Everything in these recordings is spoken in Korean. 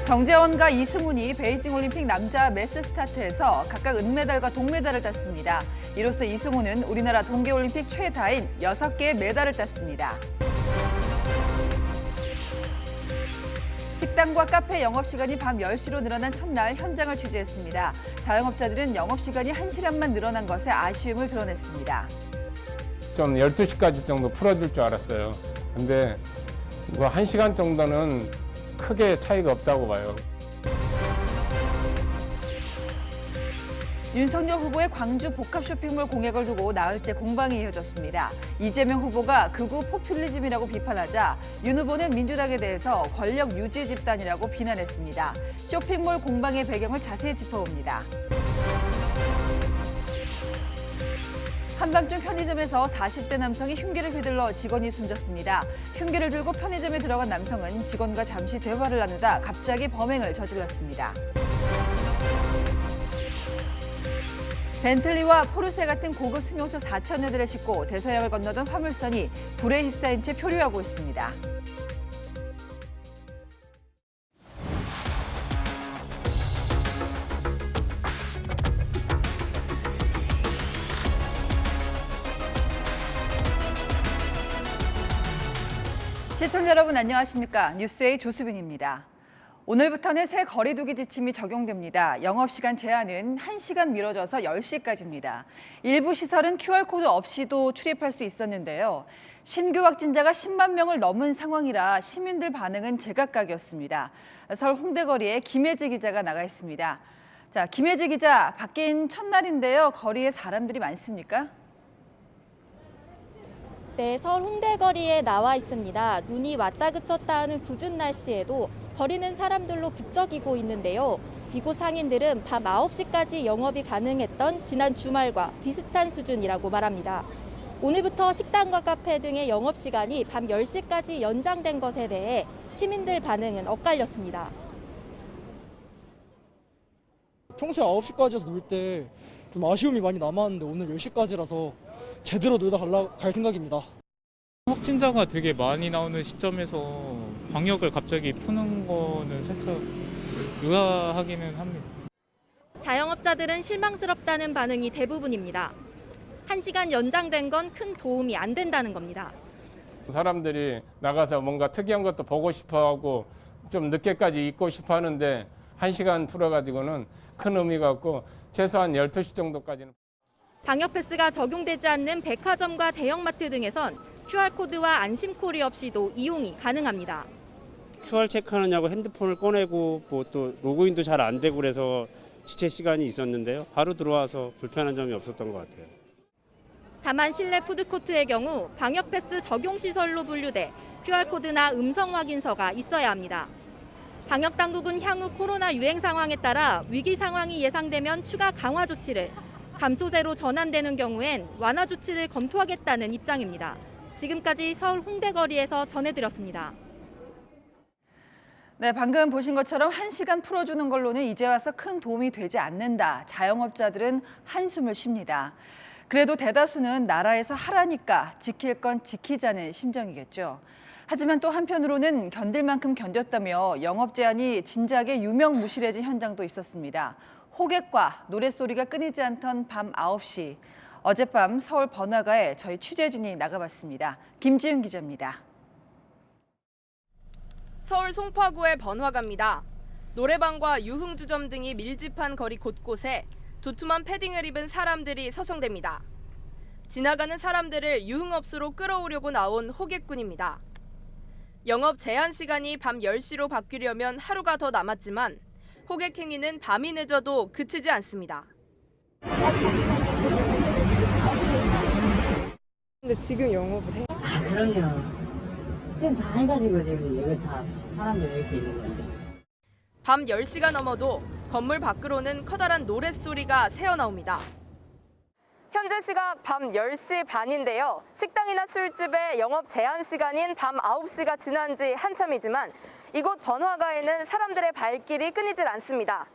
정재원과 이승훈이 베이징 올림픽 남자 매스 스타트에서 각각 은메달과 동메달을 땄습니다. 이로써 이승훈은 우리나라 동계올림픽 최다인 6개의 메달을 땄습니다. 식당과 카페 영업시간이 밤 10시로 늘어난 첫날 현장을 취재했습니다. 자영업자들은 영업시간이 1시간만 늘어난 것에 아쉬움을 드러냈습니다. 좀 12시까지 정도 풀어줄 줄 알았어요. 근데 뭐 1시간 정도는 크게 차이가 없다고 봐요. 윤석열 후보의 광주 복합 쇼핑몰 공약을 두고 나흘째 공방이 이어졌습니다. 이재명 후보가 극우 포퓰리즘이라고 비판하자 윤 후보는 민주당에 대해서 권력 유지 집단이라고 비난했습니다. 쇼핑몰 공방의 배경을 자세히 짚어봅니다. 한밤중 편의점에서 40대 남성이 흉기를 휘둘러 직원이 숨졌습니다. 흉기를 들고 편의점에 들어간 남성은 직원과 잠시 대화를 나누다 갑자기 범행을 저질렀습니다. 벤틀리와 포르쉐 같은 고급 승용차 4천여 대를 싣고 대서양을 건너던 화물선이 불에 휩싸인 채 표류하고 있습니다. 시청자 여러분 안녕하십니까? 뉴스의 조수빈입니다. 오늘부터는 새 거리두기 지침이 적용됩니다. 영업시간 제한은 1시간 미뤄져서 10시까지입니다. 일부 시설은 QR코드 없이도 출입할 수 있었는데요. 신규 확진자가 10만 명을 넘은 상황이라 시민들 반응은 제각각이었습니다. 서울 홍대거리에 김혜지 기자가 나가 있습니다. 자, 김혜지 기자, 바뀐 첫날인데요. 거리에 사람들이 많습니까? 네, 서울 홍대거리에 나와 있습니다. 눈이 왔다 그쳤다 하는 궂은 날씨에도 거리는 사람들로 북적이고 있는데요. 이곳 상인들은 밤 9시까지 영업이 가능했던 지난 주말과 비슷한 수준이라고 말합니다. 오늘부터 식당과 카페 등의 영업시간이 밤 10시까지 연장된 것에 대해 시민들 반응은 엇갈렸습니다. 평소에 9시까지여서 놀 때 좀 아쉬움이 많이 남았는데 오늘 10시까지라서 제대로 놀다 갈 생각입니다. 확진자가 되게 많이 나오는 시점에서 방역을 갑자기 푸는 거는 살짝 의아하기는 합니다. 자영업자들은 실망스럽다는 반응이 대부분입니다. 1시간 연장된 건 큰 도움이 안 된다는 겁니다. 사람들이 나가서 뭔가 특이한 것도 보고 싶어하고 좀 늦게까지 있고 싶어 하는데 1시간 풀어가지고는 큰 의미가 없고 최소한 12시 정도까지는. 방역 패스가 적용되지 않는 백화점과 대형마트 등에선 QR코드와 안심콜이 없이도 이용이 가능합니다. QR 체크하느냐고 핸드폰을 꺼내고 뭐 또 로그인도 잘 안 되고 그래서 지체 시간이 있었는데요. 바로 들어와서 불편한 점이 없었던 것 같아요. 다만 실내 푸드코트의 경우 방역 패스 적용 시설로 분류돼 QR코드나 음성 확인서가 있어야 합니다. 방역 당국은 향후 코로나 유행 상황에 따라 위기 상황이 예상되면 추가 강화 조치를, 감소세로 전환되는 경우엔 완화 조치를 검토하겠다는 입장입니다. 지금까지 서울 홍대거리에서 전해드렸습니다. 네, 방금 보신 것처럼 1시간 풀어주는 걸로는 이제 와서 큰 도움이 되지 않는다. 자영업자들은 한숨을 쉽니다. 그래도 대다수는 나라에서 하라니까 지킬 건 지키자는 심정이겠죠. 하지만 또 한편으로는 견딜 만큼 견뎠다며 영업 제한이 진작에 유명무실해진 현장도 있었습니다. 호객과 노랫소리가 끊이지 않던 밤 9시. 어젯밤 서울 번화가에 저희 취재진이 나가봤습니다. 김지윤 기자입니다. 서울 송파구의 번화가입니다. 노래방과 유흥주점 등이 밀집한 거리 곳곳에 두툼한 패딩을 입은 사람들이 서성댑니다. 지나가는 사람들을 유흥업소로 끌어오려고 나온 호객꾼입니다. 영업 제한 시간이 밤 10시로 바뀌려면 하루가 더 남았지만 호객 행위는 밤이 늦어도 그치지 않습니다. 근데 지금 영업을 해? 아, 그럼요. 지금 다 해가지고 지금 여기 다 사람들이 이렇게 있는 건데. 밤 10시가 넘어도 건물 밖으로는 커다란 노랫소리가 새어나옵니다. 현재 시각 밤 10시 반인데요. 식당이나 술집의 영업 제한 시간인 밤 9시가 지난 지 한참이지만 이곳 번화가에는 사람들의 발길이 끊이질 않습니다.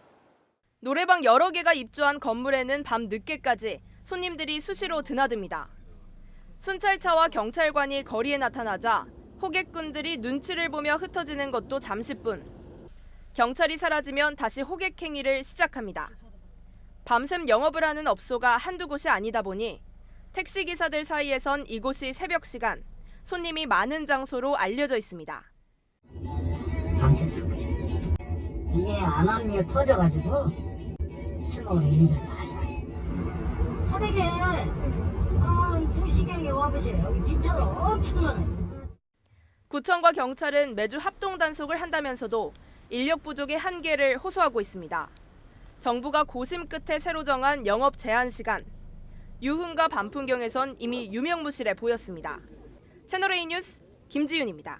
노래방 여러 개가 입주한 건물에는 밤 늦게까지 손님들이 수시로 드나듭니다. 순찰차와 경찰관이 거리에 나타나자 호객꾼들이 눈치를 보며 흩어지는 것도 잠시뿐. 경찰이 사라지면 다시 호객행위를 시작합니다. 밤샘 영업을 하는 업소가 한두 곳이 아니다 보니 택시기사들 사이에선 이곳이 새벽 시간, 손님이 많은 장소로 알려져 있습니다. 밤새 잡혀요. 이게 안압류에 퍼져가지고 술 먹으러 이리들 많이 와요. 새벽에 2시경에 와보세요. 여기 기차가 엄청 많아요. 구청과 경찰은 매주 합동 단속을 한다면서도 인력 부족의 한계를 호소하고 있습니다. 정부가 고심 끝에 새로 정한 영업 제한 시간. 유흥과 밤풍경에선 이미 유명무실해 보였습니다. 채널A 뉴스 김지윤입니다.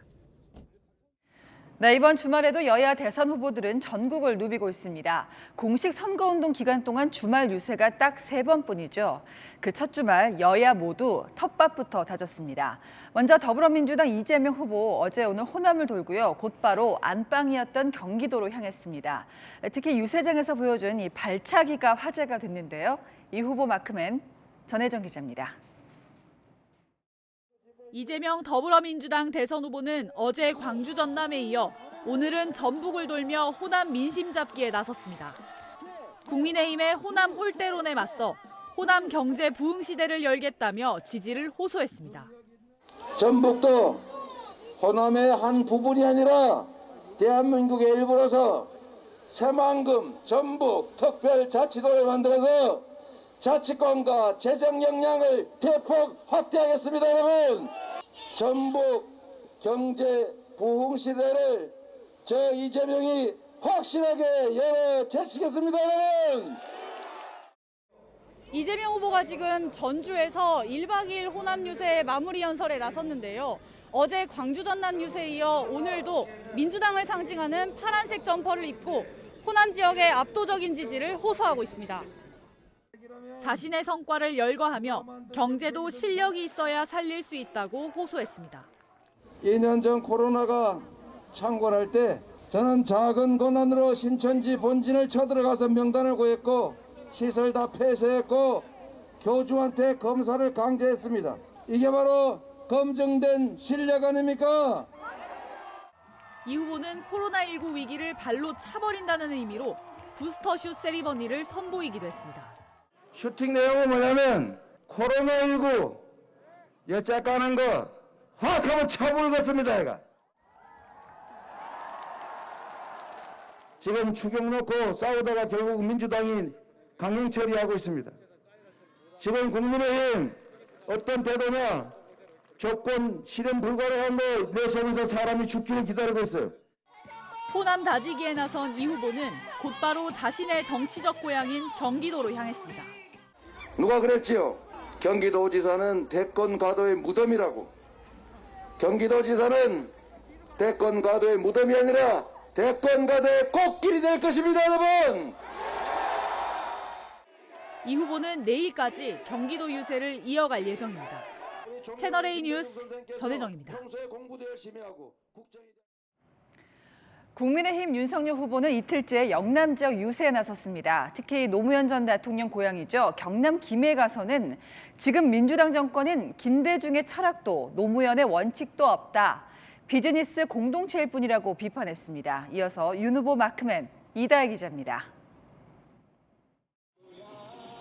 네, 이번 주말에도 여야 대선 후보들은 전국을 누비고 있습니다. 공식 선거운동 기간 동안 주말 유세가 딱 3번뿐이죠. 그 첫 주말 여야 모두 텃밭부터 다졌습니다. 먼저 더불어민주당 이재명 후보 어제 오늘 호남을 돌고요. 곧바로 안방이었던 경기도로 향했습니다. 특히 유세장에서 보여준 이 발차기가 화제가 됐는데요. 이 후보 마크맨 전혜정 기자입니다. 이재명 더불어민주당 대선 후보는 어제 광주 전남에 이어 오늘은 전북을 돌며 호남 민심 잡기에 나섰습니다. 국민의힘의 호남 홀대론에 맞서 호남 경제 부흥 시대를 열겠다며 지지를 호소했습니다. 전북도 호남의 한 부분이 아니라 대한민국의 일부로서 새만금 전북 특별자치도를 만들어서 자치권과 재정 역량을 대폭 확대하겠습니다. 여러분, 전북 경제 부흥 시대를 저 이재명이 확실하게 열어 제치겠습니다. 여러분. 이재명 후보가 지금 전주에서 1박 2일 호남 유세 마무리 연설에 나섰는데요. 어제 광주 전남 유세에 이어 오늘도 민주당을 상징하는 파란색 점퍼를 입고 호남 지역의 압도적인 지지를 호소하고 있습니다. 자신의 성과를 열거하며 경제도 실력이 있어야 살릴 수 있다고 호소했습니다. 2년 전 코로나가 창궐할 때 저는 작은 권한으로 신천지 본진을 쳐들어가서 명단을 구했고 시설 다 폐쇄했고 교주한테 검사를 강제했습니다. 이게 바로 검증된 실력 아닙니까? 이 후보는 코로나19 위기를 발로 차버린다는 의미로 부스터슛 세리머니를 선보이기도 했습니다. 슈팅 내용은 뭐냐면 코로나19 여짝가는 거 확 한번 쳐불겠습니다. 얘가 지금 추경 놓고 싸우다가 결국 민주당이 강행 처리하고 있습니다. 지금 국민의힘 어떤 태도냐, 조건 실현 불가능한 거 내세우면서 사람이 죽기를 기다리고 있어요. 호남 다지기에 나선 이 후보는 곧바로 자신의 정치적 고향인 경기도로 향했습니다. 누가 그랬지요? 경기도지사는 대권과도의 무덤이라고. 경기도지사는 대권과도의 무덤이 아니라 대권과도의 꽃길이 될 것입니다, 여러분. 이 후보는 내일까지 경기도 유세를 이어갈 예정입니다. 채널A 뉴스 전혜정입니다. 국민의힘 윤석열 후보는 이틀째 영남 지역 유세에 나섰습니다. 특히 노무현 전 대통령 고향이죠. 경남 김해에 가서는 지금 민주당 정권은 김대중의 철학도 노무현의 원칙도 없다. 비즈니스 공동체일 뿐이라고 비판했습니다. 이어서 윤 후보 마크맨 이다혜 기자입니다.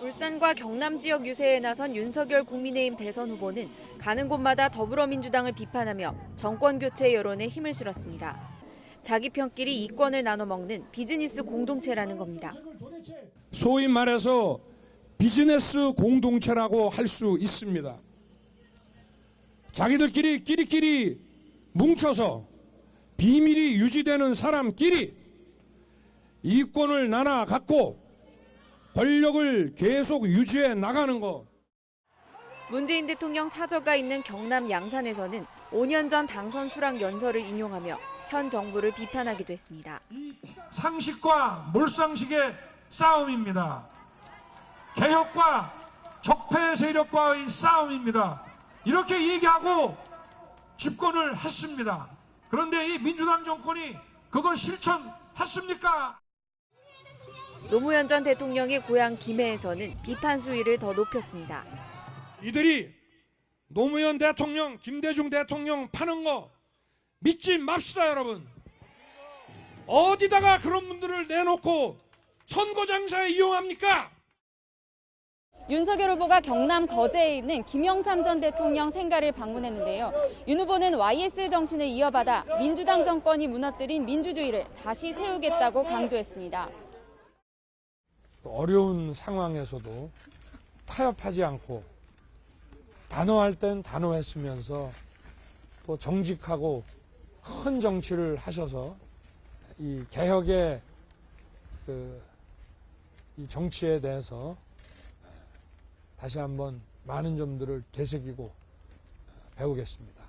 울산과 경남 지역 유세에 나선 윤석열 국민의힘 대선 후보는 가는 곳마다 더불어민주당을 비판하며 정권 교체 여론에 힘을 실었습니다. 자기 편끼리 이권을 나눠 먹는 비즈니스 공동체라는 겁니다. 소위 말해서 비즈니스 공동체라고 할 수 있습니다. 자기들끼리 끼리끼리 뭉쳐서 비밀이 유지되는 사람끼리 이권을 나눠 갖고 권력을 계속 유지해 나가는 것. 문재인 대통령 사저가 있는 경남 양산에서는 5년 전 당선 수락 연설을 인용하며 현 정부를 비판하기도 했습니다. 상식과 몰상식의 싸움입니다. 개혁과 적폐 세력과의 싸움입니다. 이렇게 얘기하고 집권을 했습니다. 그런데 이 민주당 정권이 그걸 실천했습니까? 노무현 전 대통령의 고향 김해에서는 비판 수위를 더 높였습니다. 이들이 노무현 대통령, 김대중 대통령 파는 거 믿지 맙시다, 여러분. 어디다가 그런 분들을 내놓고 선거장사에 이용합니까? 윤석열 후보가 경남 거제에 있는 김영삼 전 대통령 생가를 방문했는데요. 윤 후보는 YS 정신을 이어받아 민주당 정권이 무너뜨린 민주주의를 다시 세우겠다고 강조했습니다. 어려운 상황에서도 타협하지 않고 단호할 땐 단호했으면서 또 정직하고 큰 정치를 하셔서 이 개혁의 이 정치에 대해서 다시 한번 많은 점들을 되새기고 배우겠습니다.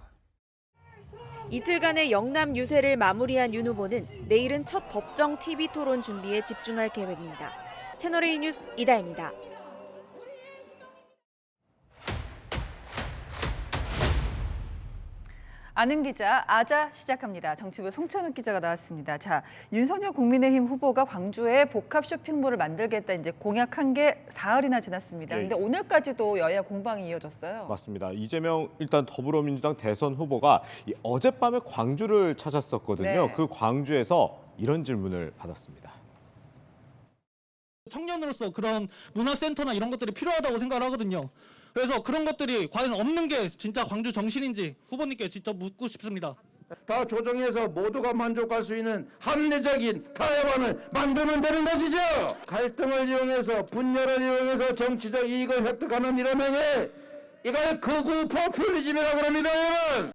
이틀간의 영남 유세를 마무리한 윤 후보는 내일은 첫 법정 TV 토론 준비에 집중할 계획입니다. 채널A 뉴스 이다혜입니다. 아는 기자 아자 시작합니다. 정치부 송찬욱 기자가 나왔습니다. 자, 윤석열 국민의힘 후보가 광주에 복합 쇼핑몰을 만들겠다 이제 공약한 게 사흘이나 지났습니다. 그런데 오늘까지도 여야 공방이 이어졌어요. 맞습니다. 이재명 일단 더불어민주당 대선 후보가 어젯밤에 광주를 찾았었거든요. 네. 그 광주에서 이런 질문을 받았습니다. 청년으로서 그런 문화센터나 이런 것들이 필요하다고 생각을 하거든요. 그래서 그런 것들이 과연 없는 게 진짜 광주 정신인지 후보님께 직접 묻고 싶습니다. 다 조정해서 모두가 만족할 수 있는 합리적인 타협안을 만들면 되는 것이죠. 갈등을 이용해서 분열을 이용해서 정치적 이익을 획득하는 이런 행위, 이걸 극우 포퓰리즘이라고 합니다. 여러분.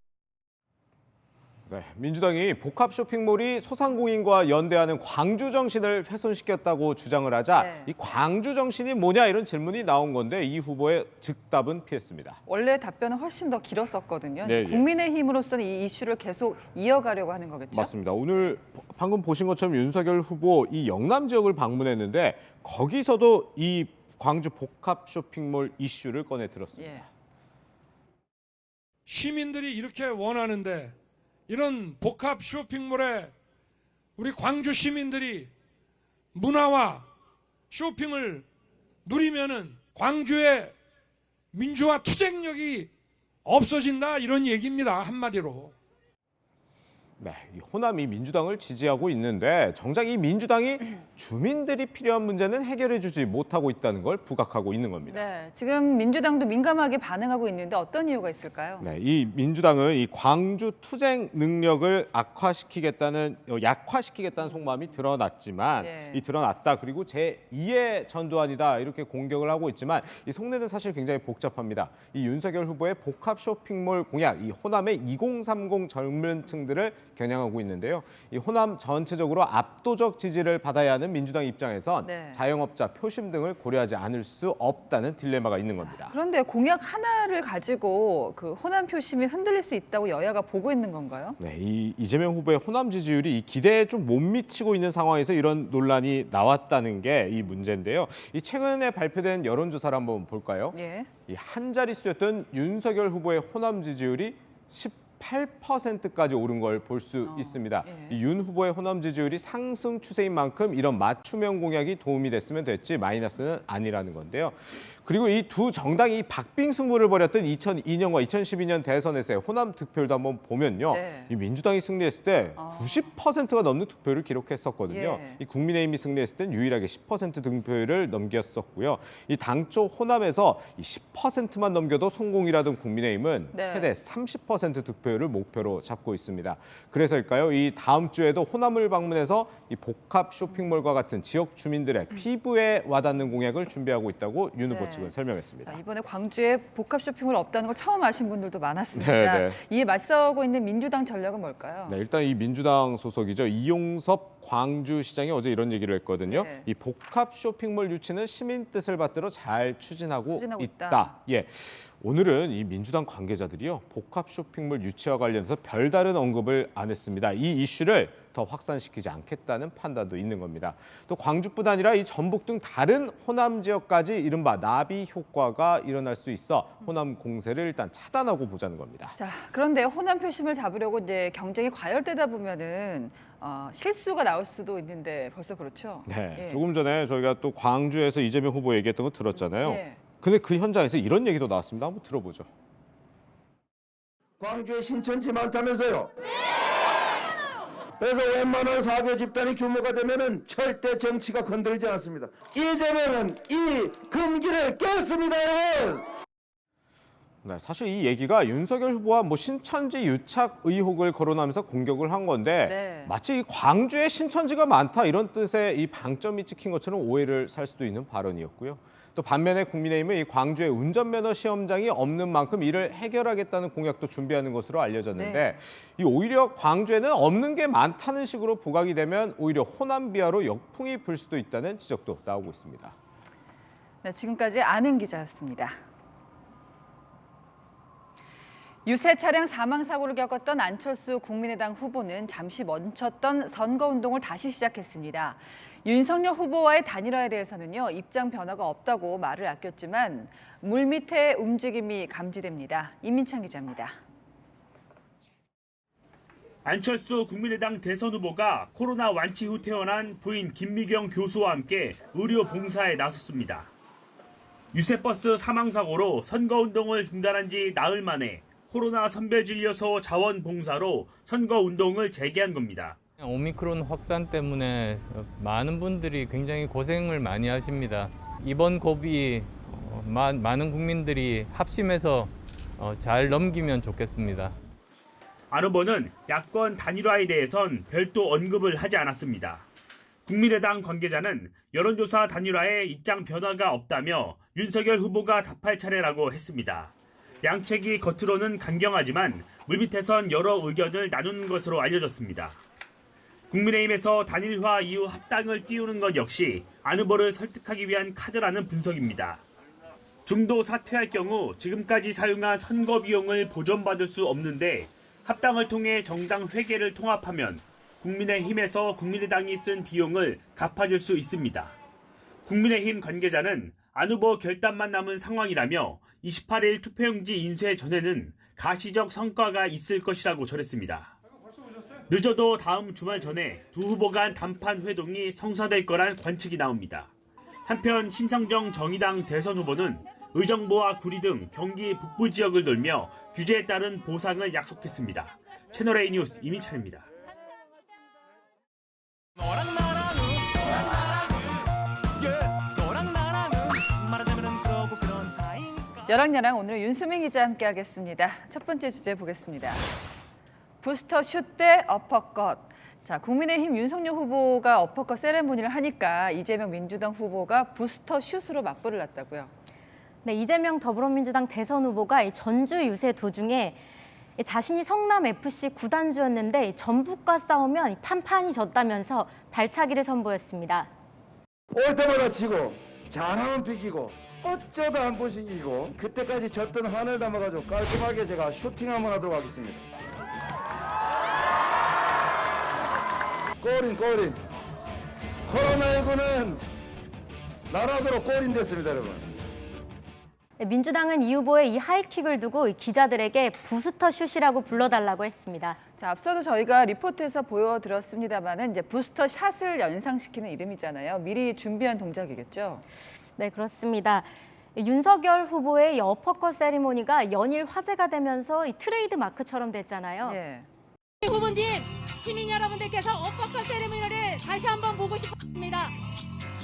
네, 민주당이 복합 쇼핑몰이 소상공인과 연대하는 광주 정신을 훼손시켰다고 주장을 하자 이 광주 정신이 뭐냐 이런 질문이 나온 건데 이 후보의 즉답은 피했습니다. 원래 답변은 훨씬 더 길었었거든요. 네, 국민의힘으로서는 이 이슈를 계속 이어가려고 하는 거겠죠? 맞습니다. 오늘 방금 보신 것처럼 윤석열 후보 이 영남 지역을 방문했는데 거기서도 이 광주 복합 쇼핑몰 이슈를 꺼내 들었습니다. 시민들이 이렇게 원하는데 이런 복합 쇼핑몰에 우리 광주 시민들이 문화와 쇼핑을 누리면은 광주의 민주화 투쟁력이 없어진다 이런 얘기입니다. 한마디로. 네, 이 호남이 민주당을 지지하고 있는데 정작 이 민주당이 주민들이 필요한 문제는 해결해주지 못하고 있다는 걸 부각하고 있는 겁니다. 네, 지금 민주당도 민감하게 반응하고 있는데 어떤 이유가 있을까요? 네, 이 민주당은 이 광주 투쟁 능력을 약화시키겠다는 속마음이 드러났지만 드러났다. 그리고 제2의 전두환이다 이렇게 공격을 하고 있지만 이 속내는 사실 굉장히 복잡합니다. 이 윤석열 후보의 복합 쇼핑몰 공약, 이 호남의 2030 젊은층들을 겨냥하고 있는데요. 이 호남 전체적으로 압도적 지지를 받아야 하는 민주당 입장에선 자영업자 표심 등을 고려하지 않을 수 없다는 딜레마가 있는 겁니다. 그런데 공약 하나를 가지고 그 호남 표심이 흔들릴 수 있다고 여야가 보고 있는 건가요? 네, 이 이재명 후보의 호남 지지율이 이 기대에 좀 못 미치고 있는 상황에서 이런 논란이 나왔다는 게 이 문제인데요. 이 최근에 발표된 여론조사를 한번 볼까요? 이 한 자릿수였던 윤석열 후보의 호남 지지율이 18%까지 오른 걸 볼 수 있습니다. 이 윤 후보의 호남 지지율이 상승 추세인 만큼 이런 맞춤형 공약이 도움이 됐으면 됐지 마이너스는 아니라는 건데요. 그리고 이 두 정당이 박빙승부를 벌였던 2002년과 2012년 대선에서의 호남 득표율도 한번 보면요. 이 민주당이 승리했을 때 90%가 넘는 득표를 기록했었거든요. 이 국민의힘이 승리했을 땐 유일하게 10% 득표율을 넘겼었고요. 이 당초 호남에서 이 10%만 넘겨도 성공이라던 국민의힘은 최대 30% 득표율을 목표로 잡고 있습니다. 그래서일까요? 이 다음 주에도 호남을 방문해서 이 복합 쇼핑몰과 같은 지역 주민들의 피부에 와닿는 공약을 준비하고 있다고 윤 후보 측은 설명했습니다. 이번에 광주에 복합 쇼핑몰 없다는 걸 처음 아신 분들도 많았습니다. 이에 맞서고 있는 민주당 전략은 뭘까요? 네, 일단 이 민주당 소속이죠. 이용섭 광주시장이 어제 이런 얘기를 했거든요. 이 복합 쇼핑몰 유치는 시민 뜻을 받들어 잘 추진하고 있다. 오늘은 이 민주당 관계자들이요. 복합 쇼핑몰 유치와 관련해서 별다른 언급을 안 했습니다. 이 이슈를 더 확산시키지 않겠다는 판단도 있는 겁니다. 또 광주뿐 아니라 이 전북 등 다른 호남 지역까지 이른바 나비 효과가 일어날 수 있어 호남 공세를 일단 차단하고 보자는 겁니다. 자, 그런데 호남 표심을 잡으려고 이제 경쟁이 과열되다 보면은 실수가 나올 수도 있는데 벌써 그렇죠? 네, 조금 전에 저희가 또 광주에서 이재명 후보 얘기했던 거 들었잖아요. 근데 그 현장에서 이런 얘기도 나왔습니다. 한번 들어보죠. 광주에 신천지 많다면서요? 그래서 웬만한 사교 집단의 규모가 되면은 절대 정치가 건들지 않습니다. 이재명은 이 금기를 깼습니다, 여러분. 네, 사실 이 얘기가 윤석열 후보와 뭐 신천지 유착 의혹을 거론하면서 공격을 한 건데 네. 마치 이 광주에 신천지가 많다 이런 뜻의 이 방점이 찍힌 것처럼 오해를 살 수도 있는 발언이었고요. 또 반면에 국민의힘은 이 광주에 운전면허 시험장이 없는 만큼 이를 해결하겠다는 공약도 준비하는 것으로 알려졌는데 네. 이 오히려 광주에는 없는 게 많다는 식으로 부각이 되면 오히려 호남 비하로 역풍이 불 수도 있다는 지적도 나오고 있습니다. 네, 지금까지 아는 기자였습니다. 유세 차량 사망 사고를 겪었던 안철수 국민의당 후보는 잠시 멈췄던 선거운동을 다시 시작했습니다. 윤석열 후보와의 단일화에 대해서는요, 입장 변화가 없다고 말을 아꼈지만 물밑의 움직임이 감지됩니다. 임민찬 기자입니다. 안철수 국민의당 대선 후보가 코로나 완치 후 퇴원한 부인 김미경 교수와 함께 의료 봉사에 나섰습니다. 유세버스 사망 사고로 선거운동을 중단한 지 나흘 만에 코로나 선별진료소 자원봉사로 선거운동을 재개한 겁니다. 오미크론 확산 때문에 많은 분들이 굉장히 고생을 많이 하십니다. 이번 고비 많은 국민들이 합심해서 잘 넘기면 좋겠습니다. 안 후보는 야권 단일화에 대해선 별도 언급을 하지 않았습니다. 국민의당 관계자는 여론조사 단일화에 입장 변화가 없다며 윤석열 후보가 답할 차례라고 했습니다. 양측이 겉으로는 강경하지만 물밑에선 여러 의견을 나누는 것으로 알려졌습니다. 국민의힘에서 단일화 이후 합당을 띄우는 것 역시 안 후보를 설득하기 위한 카드라는 분석입니다. 중도 사퇴할 경우 지금까지 사용한 선거 비용을 보전받을 수 없는데 합당을 통해 정당 회계를 통합하면 국민의힘에서 국민의당이 쓴 비용을 갚아줄 수 있습니다. 국민의힘 관계자는 안 후보 결단만 남은 상황이라며 28일 투표용지 인쇄 전에는 가시적 성과가 있을 것이라고 전했습니다. 늦어도 다음 주말 전에 두 후보 간 단판 회동이 성사될 거란 관측이 나옵니다. 한편 심상정 정의당 대선 후보는 의정부와 구리 등 경기 북부 지역을 돌며 규제에 따른 보상을 약속했습니다. 채널A 뉴스 이민찬입니다. 여랑야랑 오늘 윤수민 기자와 함께하겠습니다. 첫 번째 주제 보겠습니다. 부스터 슛 대 어퍼컷. 자, 국민의힘 윤석열 후보가 어퍼컷 세레모니를 하니까 이재명 민주당 후보가 부스터 슛으로 맞불을 놨다고요. 네, 이재명 더불어민주당 대선 후보가 전주 유세 도중에 자신이 성남FC 구단주였는데 전북과 싸우면 판판이 졌다면서 발차기를 선보였습니다. 올 때마다 지고 잘하면 비기고 어쩌다 한 번씩 이기고 그때까지 졌던 한을 담아가지고 깔끔하게 제가 슈팅 한번 하도록 하겠습니다. 골인. 코로나19는 나라도로 골인 됐습니다, 여러분. 민주당은 이 후보의 이 하이킥을 두고 기자들에게 부스터 슛이라고 불러달라고 했습니다. 자, 앞서도 저희가 리포트에서 보여드렸습니다만은 이제 부스터 샷을 연상시키는 이름이잖아요. 미리 준비한 동작이겠죠? 네, 그렇습니다. 윤석열 후보의 어퍼컷 세리머니가 연일 화제가 되면서 이 트레이드 마크처럼 됐잖아요. 예. 후보님, 시민 여러분들께서 어퍼컷 세리머니를 다시 한번 보고 싶습니다.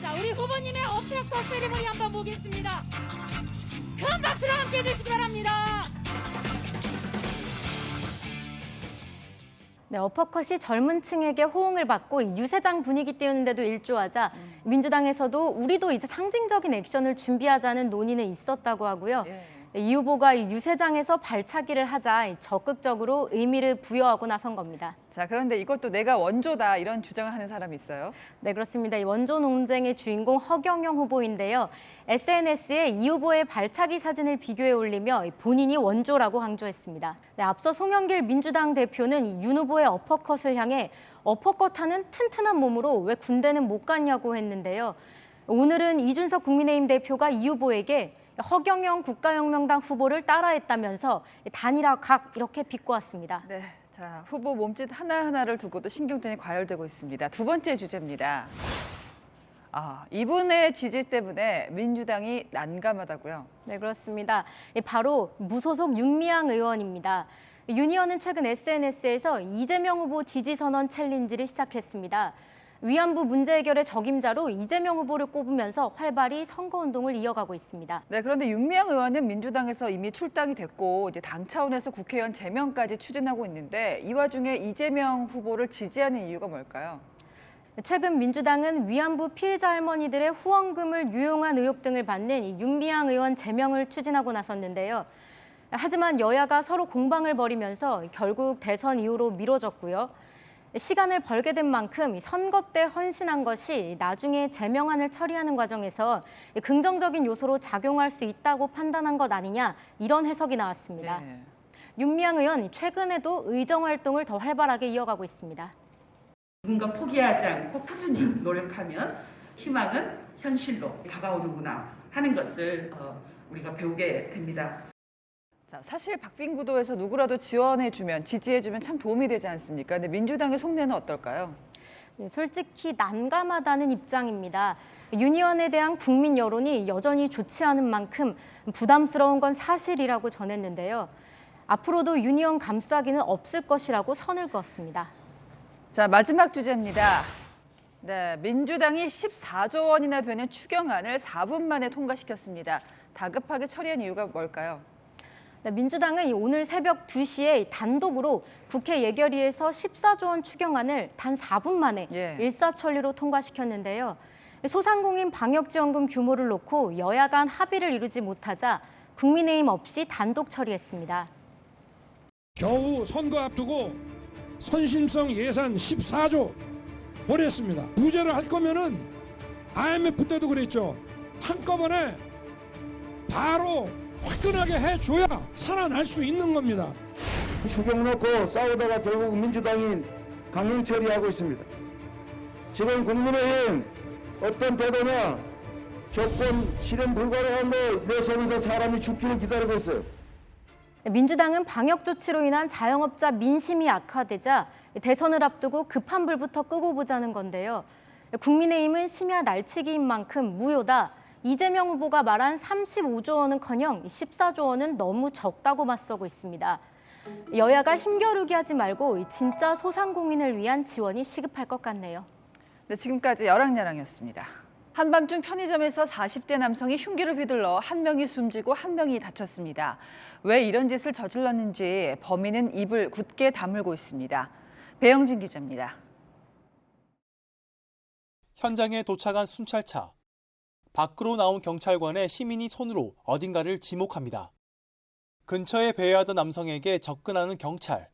자, 우리 후보님의 어퍼컷 세리머니 한번 보겠습니다. 큰 박수로 함께 해주시기 바랍니다. 네, 어퍼컷이 젊은 층에게 호응을 받고 유세장 분위기 띄우는데도 일조하자 민주당에서도 우리도 이제 상징적인 액션을 준비하자는 논의는 있었다고 하고요. 이 후보가 유세장에서 발차기를 하자 적극적으로 의미를 부여하고 나선 겁니다. 자, 그런데 이것도 내가 원조다 이런 주장을 하는 사람이 있어요? 네, 그렇습니다. 이 원조 논쟁의 주인공 허경영 후보인데요. SNS에 이 후보의 발차기 사진을 비교해 올리며 본인이 원조라고 강조했습니다. 네, 앞서 송영길 민주당 대표는 윤 후보의 어퍼컷을 향해 어퍼컷하는 튼튼한 몸으로 왜 군대는 못 갔냐고 했는데요. 오늘은 이준석 국민의힘 대표가 이 후보에게 허경영 국가혁명당 후보를 따라했다면서 단일화 각 이렇게 비꼬았습니다. 네, 자, 후보 몸짓 하나하나를 두고도 신경전이 과열되고 있습니다. 두 번째 주제입니다. 이분의 지지 때문에 민주당이 난감하다고요? 네, 그렇습니다. 바로 무소속 윤미향 의원입니다. 유니언은 최근 SNS에서 이재명 후보 지지 선언 챌린지를 시작했습니다. 위안부 문제 해결의 적임자로 이재명 후보를 꼽으면서 활발히 선거운동을 이어가고 있습니다. 네, 그런데 윤미향 의원은 민주당에서 이미 출당이 됐고 이제 당 차원에서 국회의원 제명까지 추진하고 있는데 이 와중에 이재명 후보를 지지하는 이유가 뭘까요? 최근 민주당은 위안부 피해자 할머니들의 후원금을 유용한 의혹 등을 받는 윤미향 의원 제명을 추진하고 나섰는데요. 하지만 여야가 서로 공방을 벌이면서 결국 대선 이후로 미뤄졌고요. 시간을 벌게 된 만큼 선거 때 헌신한 것이 나중에 제명안을 처리하는 과정에서 긍정적인 요소로 작용할 수 있다고 판단한 것 아니냐, 이런 해석이 나왔습니다. 네. 윤미향 의원 최근에도 의정 활동을 더 활발하게 이어가고 있습니다. 누군가 포기하지 않고 꾸준히 노력하면 희망은 현실로 다가오는구나 하는 것을 우리가 배우게 됩니다. 자, 사실 박빙구도에서 누구라도 지원해주면, 지지해주면 참 도움이 되지 않습니까? 근데 민주당의 속내는 어떨까요? 솔직히 난감하다는 입장입니다. 유니언에 대한 국민 여론이 여전히 좋지 않은 만큼 부담스러운 건 사실이라고 전했는데요. 앞으로도 유니언 감싸기는 없을 것이라고 선을 그었습니다. 자, 마지막 주제입니다. 네, 민주당이 14조 원이나 되는 추경안을 4분 만에 통과시켰습니다. 다급하게 처리한 이유가 뭘까요? 네, 민주당은 오늘 새벽 2시에 단독으로 국회 예결위에서 14조 원 추경안을 단 4분 만에 일사천리로 통과시켰는데요. 소상공인 방역지원금 규모를 놓고 여야 간 합의를 이루지 못하자 국민의힘 없이 단독 처리했습니다. 겨우 선거 앞두고 선심성 예산 14조 보냈습니다. 부재를 할 거면은 IMF 때도 그랬죠. 한꺼번에 바로 화끈하게 해줘야 살아날 수 있는 겁니다. 추경 놓고 싸우다가 결국 민주당이 강행 처리하고 있습니다. 지금 국민의힘 어떤 태도냐, 조건 실현 불가능한 거 내세우면서 사람이 죽기를 기다리고 있어요. 민주당은 방역 조치로 인한 자영업자 민심이 악화되자 대선을 앞두고 급한 불부터 끄고 보자는 건데요. 국민의힘은 심야 날치기인 만큼 무효다. 이재명 후보가 말한 35조 원은커녕 14조 원은 너무 적다고 맞서고 있습니다. 여야가 힘겨루기 하지 말고 진짜 소상공인을 위한 지원이 시급할 것 같네요. 네, 지금까지 여랑야랑이었습니다. 한밤중 편의점에서 40대 남성이 흉기를 휘둘러 한 명이 숨지고 한 명이 다쳤습니다. 왜 이런 짓을 저질렀는지 범인은 입을 굳게 다물고 있습니다. 배영진 기자입니다. 현장에 도착한 순찰차. 밖으로 나온 경찰관의 시민이 손으로 어딘가를 지목합니다. 근처에 배회하던 남성에게 접근하는 경찰.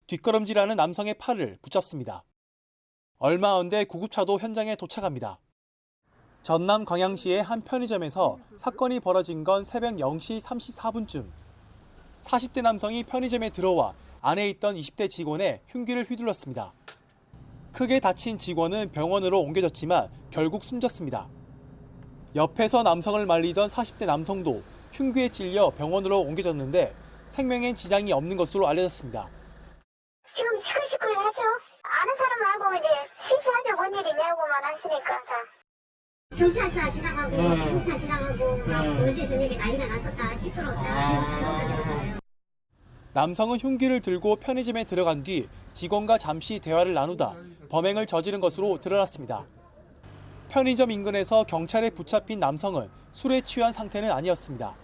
뒷걸음질하는 남성의 팔을 붙잡습니다. 얼마 안 뒤 구급차도 현장에 도착합니다. 전남 광양시의 한 편의점에서 사건이 벌어진 건 새벽 0시 34분쯤. 40대 남성이 편의점에 들어와 안에 있던 20대 직원의 흉기를 휘둘렀습니다. 크게 다친 직원은 병원으로 옮겨졌지만 결국 숨졌습니다. 옆에서 남성을 말리던 40대 남성도 흉기에 찔려 병원으로 옮겨졌는데 생명엔 지장이 없는 것으로 알려졌습니다. 지금 시끌시끌하죠. 아는 사람하고 이제 시시하죠. 뭔 일이냐고만 하시니까 다. 경찰차 지나가고 구급차 지나가고 막 어제 저녁에 난리가 났었다. 시끄러웠다. 남성은 흉기를 들고 편의점에 들어간 뒤 직원과 잠시 대화를 나누다 범행을 저지른 것으로 드러났습니다. 편의점 인근에서 경찰에 붙잡힌 남성은 술에 취한 상태는 아니었습니다.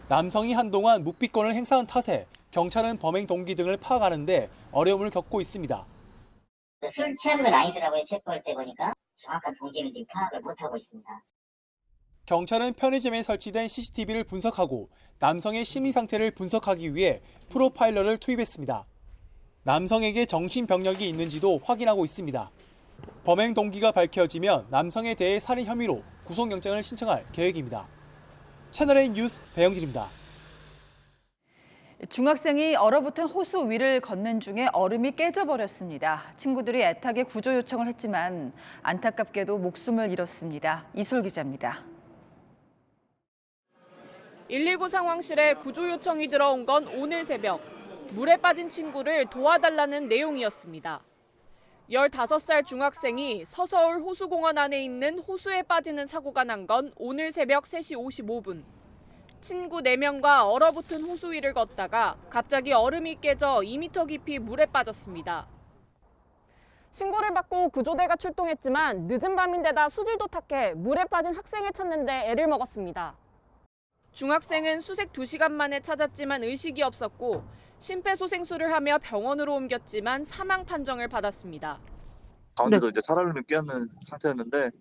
남성이 한동안 묵비권을 행사한 탓에 경찰은 범행 동기 등을 파악하는데 어려움을 겪고 있습니다. 술 취한 건 아니더라고요. 체포할 때 보니까. 정확한 동기는 지금 파악을 못하고 있습니다. 경찰은 편의점에 설치된 CCTV를 분석하고 남성의 심리 상태를 분석하기 위해 프로파일러를 투입했습니다. 남성에게 정신병력이 있는지도 확인하고 있습니다. 범행 동기가 밝혀지면 남성에 대해 살인 혐의로 구속영장을 신청할 계획입니다. 채널A 뉴스 배영진입니다. 중학생이 얼어붙은 호수 위를 걷는 중에 얼음이 깨져버렸습니다. 친구들이 애타게 구조 요청을 했지만 안타깝게도 목숨을 잃었습니다. 이솔 기자입니다. 119 상황실에 구조 요청이 들어온 건 오늘 새벽. 물에 빠진 친구를 도와달라는 내용이었습니다. 15살 중학생이 서서울 호수공원 안에 있는 호수에 빠지는 사고가 난 건 오늘 새벽 3시 55분. 친구 4명과 얼어붙은 호수 위를 걷다가 갑자기 얼음이 깨져 2m 깊이 물에 빠졌습니다. 신고를 받고 구조대가 출동했지만 늦은 밤인데다 수질도 탁해 물에 빠진 학생을 찾는데 애를 먹었습니다. 중학생은 수색 2시간 만에 찾았지만 의식이 없었고 심폐소생술을 하며 병원으로 옮겼지만 사망 판정을 받았습니다. 가운데도 이제 사람을 끼었는 상태였는데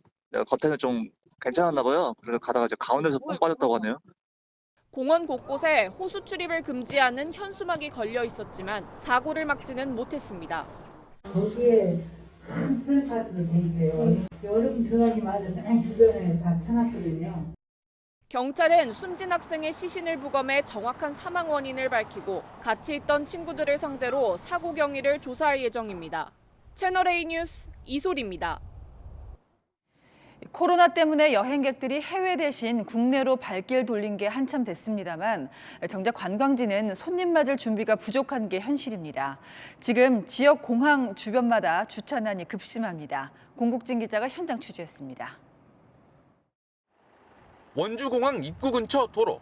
겉에는 좀 괜찮았나 봐요. 그래서 가다가 이제 가운데서 뻥 빠졌다고 하네요. 공원 곳곳에 호수 출입을 금지하는 현수막이 걸려 있었지만 사고를 막지는 못했습니다. 거기에 큰 플래카드도 돼 있어요. 여름 들어가지 마자 맨 주변에 다 쳐놨거든요. 경찰은 숨진 학생의 시신을 부검해 정확한 사망 원인을 밝히고 같이 있던 친구들을 상대로 사고 경위를 조사할 예정입니다. 채널A 뉴스 이소리입니다. 코로나 때문에 여행객들이 해외 대신 국내로 발길 돌린 게 한참 됐습니다만 정작 관광지는 손님 맞을 준비가 부족한 게 현실입니다. 지금 지역 공항 주변마다 주차난이 급심합니다. 공국진 기자가 현장 취재했습니다. 원주공항 입구 근처 도로.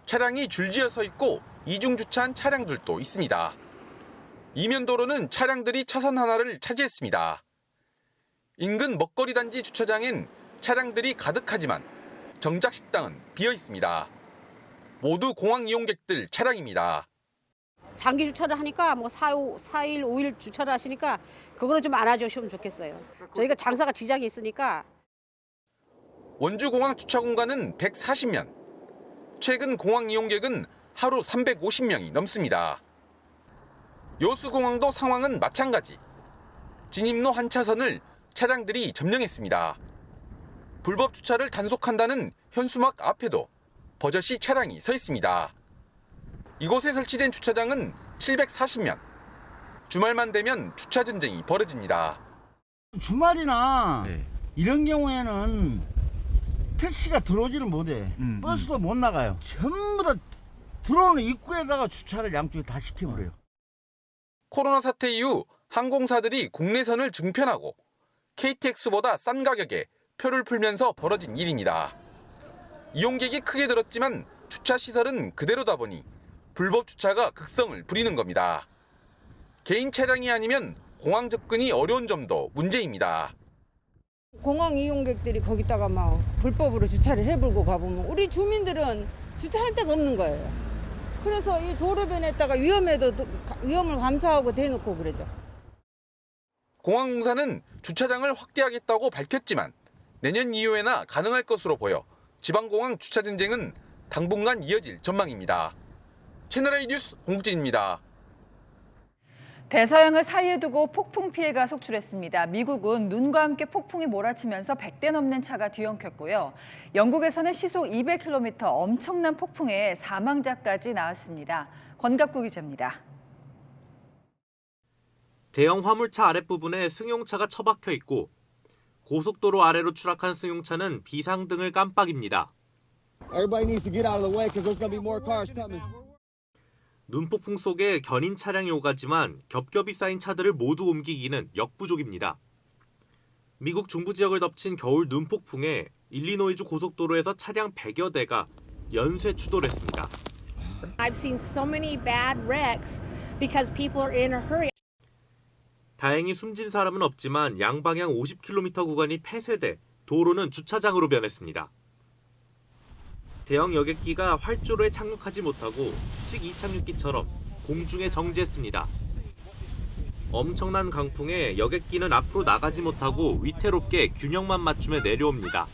차량이 줄지어 서 있고 이중 주차한 차량들도 있습니다. 이면 도로는 차량들이 차선 하나를 차지했습니다. 인근 먹거리 단지 주차장엔 차량들이 가득하지만 정작 식당은 비어 있습니다. 모두 공항 이용객들 차량입니다. 장기 주차를 하니까 뭐 4일, 5일 주차를 하시니까 그거는 좀 알아주시면 좋겠어요. 저희가 장사가 지장이 있으니까. 원주공항 주차 공간은 140면. 최근 공항 이용객은 하루 350명이 넘습니다. 여수공항도 상황은 마찬가지. 진입로 한 차선을 차량들이 점령했습니다. 불법 주차를 단속한다는 현수막 앞에도 버젓이 차량이 서 있습니다. 이곳에 설치된 주차장은 740면. 주말만 되면 주차 전쟁이 벌어집니다. 주말이나 이런 경우에는 택시가 들어오지를 못해. 버스도 못 나가요. 전부 다 들어오는 입구에다가 주차를 양쪽에 다 시켜버려요. 코로나 사태 이후 항공사들이 국내선을 증편하고 KTX보다 싼 가격에 표를 풀면서 벌어진 일입니다. 이용객이 크게 늘었지만 주차 시설은 그대로다 보니 불법 주차가 극성을 부리는 겁니다. 개인 차량이 아니면 공항 접근이 어려운 점도 문제입니다. 공항 이용객들이 거기다가 막 불법으로 주차를 해불고 가보면 우리 주민들은 주차할 데가 없는 거예요. 그래서 이 도로변에다가 위험을 감수하고 대놓고 그러죠. 공항공사는 주차장을 확대하겠다고 밝혔지만 내년 이후에나 가능할 것으로 보여 지방공항 주차 전쟁은 당분간 이어질 전망입니다. 채널A 뉴스 공국진입니다. 대서양을 사이에 두고 폭풍 피해가 속출했습니다. 미국은 눈과 함께 폭풍이 몰아치면서 100대 넘는 차가 뒤엉켰고요. 영국에서는 시속 200km 엄청난 폭풍에 사망자까지 나왔습니다. 권갑구 기자입니다. 대형 화물차 아랫부분에 승용차가 처박혀 있고 고속도로 아래로 추락한 승용차는 비상등을 깜빡입니다. 눈폭풍 속에 견인 차량이 오가지만 겹겹이 쌓인 차들을 모두 옮기기는 역부족입니다. 미국 중부 지역을 덮친 겨울 눈폭풍에 일리노이주 고속도로에서 차량 100여 대가 연쇄 추돌했습니다. I've seen so many bad wrecks because people are in a hurry. 다행히 숨진 사람은 없지만 양방향 50km 구간이 폐쇄돼 도로는 주차장으로 변했습니다. 대형 여객기가 활주로에 착륙하지 못하고 수직 이착륙기처럼 공중에 정지했습니다. 엄청난 강풍에 여객기는 앞으로 나가지 못하고 위태롭게 균형만 맞추며 내려옵니다.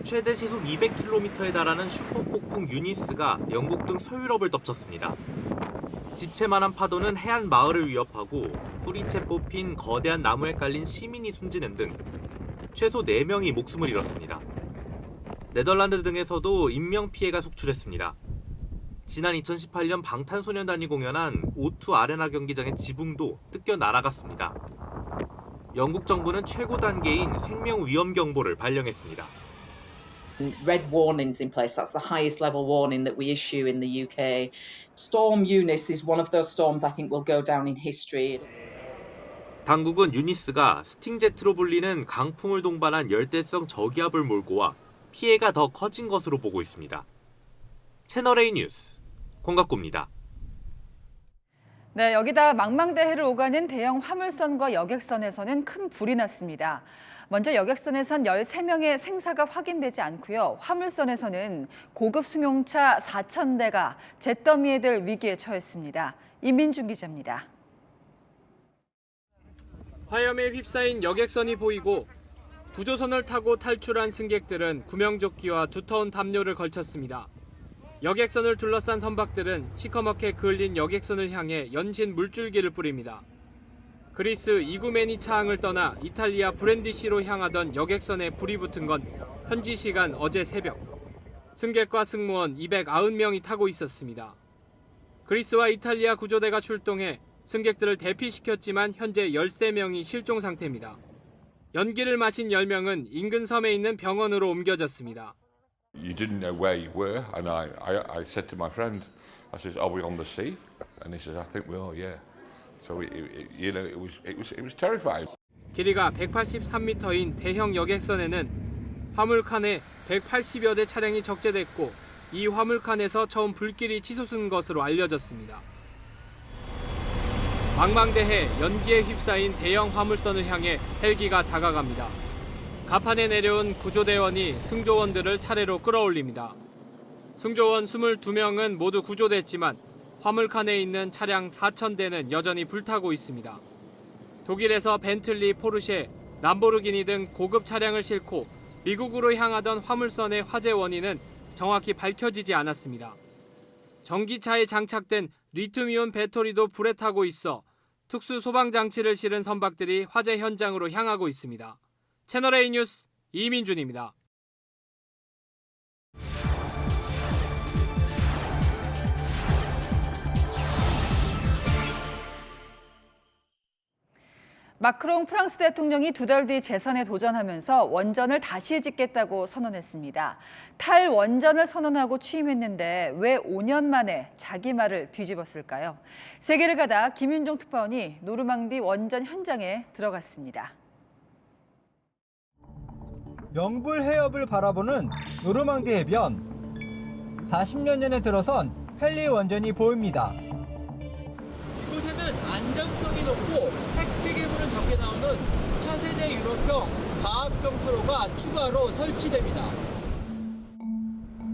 최대 시속 200km에 달하는 슈퍼폭풍 유니스가 영국 등 서유럽을 덮쳤습니다. 집채만한 파도는 해안 마을을 위협하고 뿌리채 뽑힌 거대한 나무에 깔린 시민이 숨지는 등 최소 4명이 목숨을 잃었습니다. 네덜란드 등에서도 인명피해가 속출했습니다. 지난 2018년 방탄소년단이 공연한 O2 아레나 경기장의 지붕도 뜯겨 날아갔습니다. 영국 정부는 최고 단계인 생명위험경보를 발령했습니다. Red warnings in place. That's the highest level warning that we issue in the UK. Storm Eunice is one of those storms I think will go down in history. 당국은 유니스가 스팅제트로 불리는 강풍을 동반한 열대성 저기압을 몰고 와 피해가 더 커진 것으로 보고 있습니다. 채널A 뉴스 권갑구입니다. 네, 여기다 망망대해를 오가는 대형 화물선과 여객선에서는 큰 불이 났습니다. 먼저 여객선에선 13명의 생사가 확인되지 않고요. 화물선에서는 고급 승용차 4,000대가 잿더미에 들 위기에 처했습니다. 이민준 기자입니다. 화염에 휩싸인 여객선이 보이고 구조선을 타고 탈출한 승객들은 구명조끼와 두터운 담요를 걸쳤습니다. 여객선을 둘러싼 선박들은 시커멓게 그을린 여객선을 향해 연신 물줄기를 뿌립니다. 그리스 이구메니 차항을 떠나 이탈리아 브렌디시로 향하던 여객선에 불이 붙은 건 현지 시간 어제 새벽. 승객과 승무원 290명이 타고 있었습니다. 그리스와 이탈리아 구조대가 출동해 승객들을 대피시켰지만 현재 13명이 실종 상태입니다. 연기를 마신 10명은 인근 섬에 있는 병원으로 옮겨졌습니다. You didn't know where you were, and I said to my friend, I said, "Are we on the sea?" And he said, "I think we are, yeah." So it was terrifying. 길이가 183m인 대형 여객선에는 화물칸에 180여 대 차량이 적재됐고 이 화물칸에서 처음 불길이 치솟은 것으로 알려졌습니다. 망망대해 연기에 휩싸인 대형 화물선을 향해 헬기가 다가갑니다. 갑판에 내려온 구조대원이 승조원들을 차례로 끌어올립니다. 승조원 22명은 모두 구조됐지만 화물칸에 있는 차량 4,000대는 여전히 불타고 있습니다. 독일에서 벤틀리, 포르쉐, 람보르기니 등 고급 차량을 싣고 미국으로 향하던 화물선의 화재 원인은 정확히 밝혀지지 않았습니다. 전기차에 장착된 리튬이온 배터리도 불에 타고 있어 특수 소방장치를 실은 선박들이 화재 현장으로 향하고 있습니다. 채널A 뉴스 이민준입니다. 마크롱 프랑스 대통령이 2달 뒤 재선에 도전하면서 원전을 다시 짓겠다고 선언했습니다. 탈원전을 선언하고 취임했는데 왜 5년 만에 자기 말을 뒤집었을까요? 세계를 가다 김윤종 특파원이 노르망디 원전 현장에 들어갔습니다. 영불 해협을 바라보는 노르망디 해변. 40년 전에 들어선 펠리 원전이 보입니다. 이곳에는 안전성이 높고 핵폐기물은 적게 나오는 차세대 유럽형 과압병수로가 추가로 설치됩니다.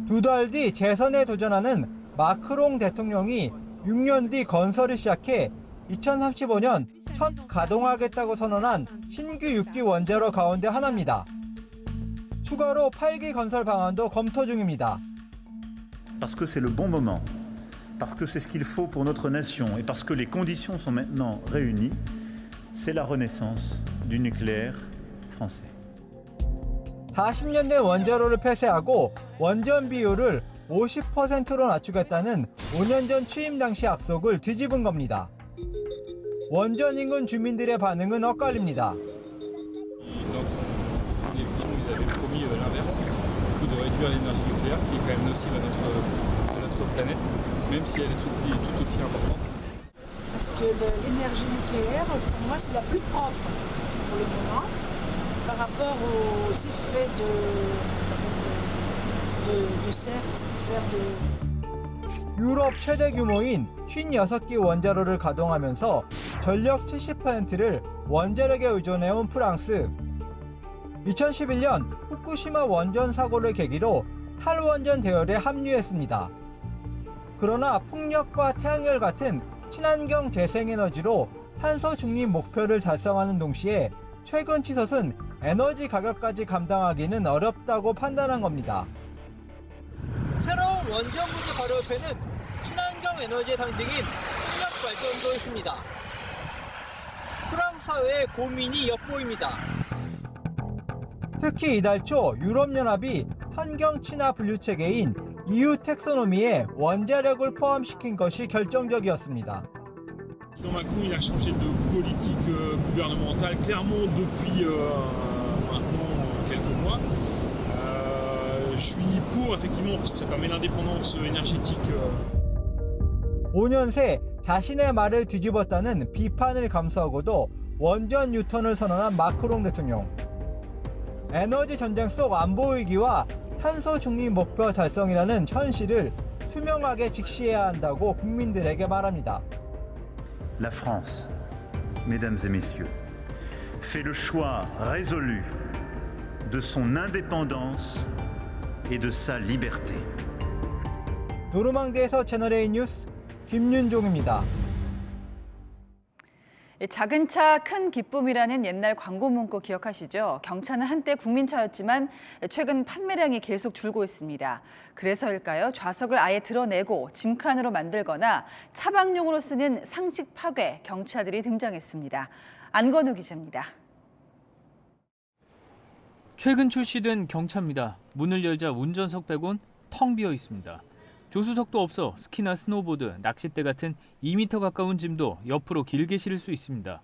2달 뒤 재선에 도전하는 마크롱 대통령이 6년 뒤 건설을 시작해 2035년 첫 가동하겠다고 선언한 신규 6기 원자로 가운데 하나입니다. 추가로 8기 건설 방안도 검토 중입니다. Parce que c'est le bon moment, parce que c'est ce qu'il faut pour notre nation et parce que les conditions sont maintenant réunies, c'est la renaissance du nucléaire français. 40년 내 원자로를 폐쇄하고 원전 비율을 50%로 낮추겠다는 5년 전 취임 당시 약속을 뒤집은 겁니다. 원전 인근 주민들의 반응은 엇갈립니다. L'élection, ils avaient promis l'inverse, du coup de réduire l'énergie nucléaire qui est quand même nocive à notre planète, même si elle est tout aussi importante. Parce que l'énergie nucléaire, pour moi, c'est la plus propre pour le moment, par rapport aux effets de serre que ça peut faire de... 유럽 최대 규모인 56기 원자로를 가동하면서 전력 70%를 원자력에 의존해온 프랑스. 2011년 후쿠시마 원전 사고를 계기로 탈원전 대열에 합류했습니다. 그러나 풍력과 태양열 같은 친환경 재생에너지로 탄소 중립 목표를 달성하는 동시에 최근 치솟은 에너지 가격까지 감당하기는 어렵다고 판단한 겁니다. 새로운 원전 부지 바로 옆에는 친환경 에너지의 상징인 풍력 발전도 있습니다. 프랑스 사회의 고민이 엿보입니다. 특히 이달 초 유럽연합이 환경 친화 분류 체계인 EU 텍소노미에 원자력을 포함시킨 것이 결정적이었습니다. Président Macron, il a changé de politique gouvernementale clairement depuis maintenant quelques mois. Je suis pour effectivement parce que ça permet l'indépendance énergétique. 5년 새 자신의 말을 뒤집었다는 비판을 감수하고도 원전 유턴을 선언한 마크롱 대통령. 에너지 전쟁 속 안보 위기와 탄소 중립 목표 달성이라는 현실을 투명하게 직시해야 한다고 국민들에게 말합니다. La France, mesdames et messieurs, fait le choix résolu de son indépendance et de sa liberté. 노르망디에서 채널A 뉴스 김윤종입니다. 작은 차 큰 기쁨이라는 옛날 광고 문구 기억하시죠? 경차는 한때 국민차였지만 최근 판매량이 계속 줄고 있습니다. 그래서일까요? 좌석을 아예 드러내고 짐칸으로 만들거나 차박용으로 쓰는 상식 파괴 경차들이 등장했습니다. 안건우 기자입니다. 최근 출시된 경차입니다. 문을 열자 운전석 빼곤 텅 비어 있습니다. 조수석도 없어 스키나 스노보드, 낚싯대 같은 2m 가까운 짐도 옆으로 길게 실을 수 있습니다.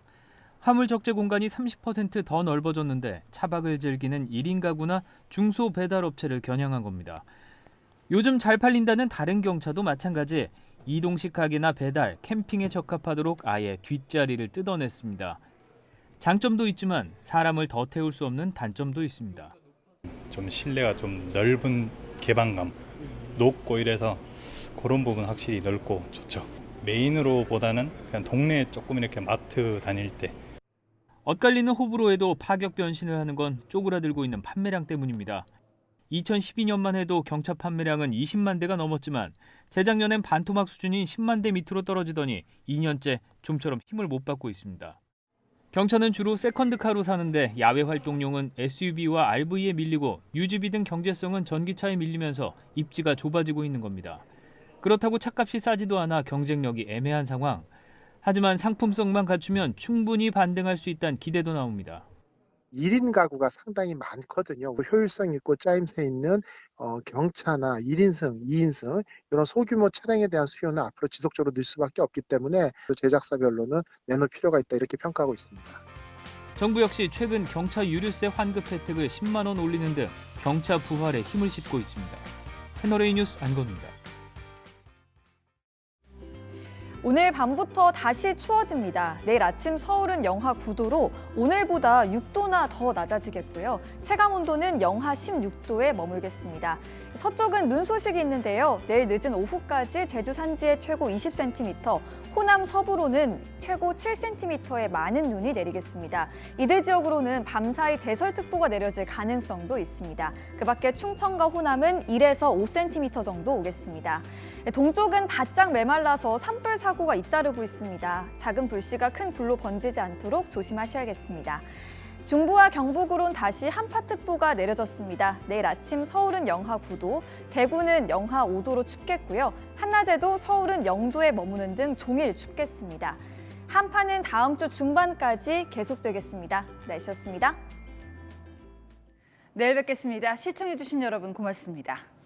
화물 적재 공간이 30% 더 넓어졌는데 차박을 즐기는 1인 가구나 중소 배달업체를 겨냥한 겁니다. 요즘 잘 팔린다는 다른 경차도 마찬가지 이동식 가게나 배달, 캠핑에 적합하도록 아예 뒷자리를 뜯어냈습니다. 장점도 있지만 사람을 더 태울 수 없는 단점도 있습니다. 좀 실내가 좀 넓은 개방감, 높고 이래서 그런 부분 확실히 넓고 좋죠. 메인으로 보다는 그냥 동네에 조금 이렇게 마트 다닐 때. 엇갈리는 호불호에도 파격 변신을 하는 건 쪼그라들고 있는 판매량 때문입니다. 2012년만 해도 경차 판매량은 20만 대가 넘었지만 재작년엔 반토막 수준인 10만 대 밑으로 떨어지더니 2년째 좀처럼 힘을 못 받고 있습니다. 경차는 주로 세컨드카로 사는데 야외 활동용은 SUV와 RV에 밀리고 유지비 등 경제성은 전기차에 밀리면서 입지가 좁아지고 있는 겁니다. 그렇다고 차값이 싸지도 않아 경쟁력이 애매한 상황. 하지만 상품성만 갖추면 충분히 반등할 수 있다는 기대도 나옵니다. 1인 가구가 상당히 많거든요. 효율성 있고 짜임새 있는 경차나 1인승, 2인승 이런 소규모 차량에 대한 수요는 앞으로 지속적으로 늘 수밖에 없기 때문에 제작사별로는 내놓을 필요가 있다 이렇게 평가하고 있습니다. 정부 역시 최근 경차 유류세 환급 혜택을 10만 원 올리는 등 경차 부활에 힘을 싣고 있습니다. 채널A 뉴스 안건우입니다. 오늘 밤부터 다시 추워집니다. 내일 아침 서울은 영하 9도로 오늘보다 6도나 더 낮아지겠고요. 체감온도는 영하 16도에 머물겠습니다. 서쪽은 눈 소식이 있는데요. 내일 늦은 오후까지 제주 산지에 최고 20cm, 호남 서부로는 최고 7cm의 많은 눈이 내리겠습니다. 이들 지역으로는 밤사이 대설특보가 내려질 가능성도 있습니다. 그 밖에 충청과 호남은 1에서 5cm 정도 오겠습니다. 동쪽은 바짝 메말라서 산불 사고가 잇따르고 있습니다. 작은 불씨가 큰 불로 번지지 않도록 조심하셔야겠습니다. 중부와 경북으론 다시 한파특보가 내려졌습니다. 내일 아침 서울은 영하 9도, 대구는 영하 5도로 춥겠고요. 한낮에도 서울은 0도에 머무는 등 종일 춥겠습니다. 한파는 다음 주 중반까지 계속되겠습니다. 날씨였습니다. 내일 뵙겠습니다. 시청해주신 여러분 고맙습니다.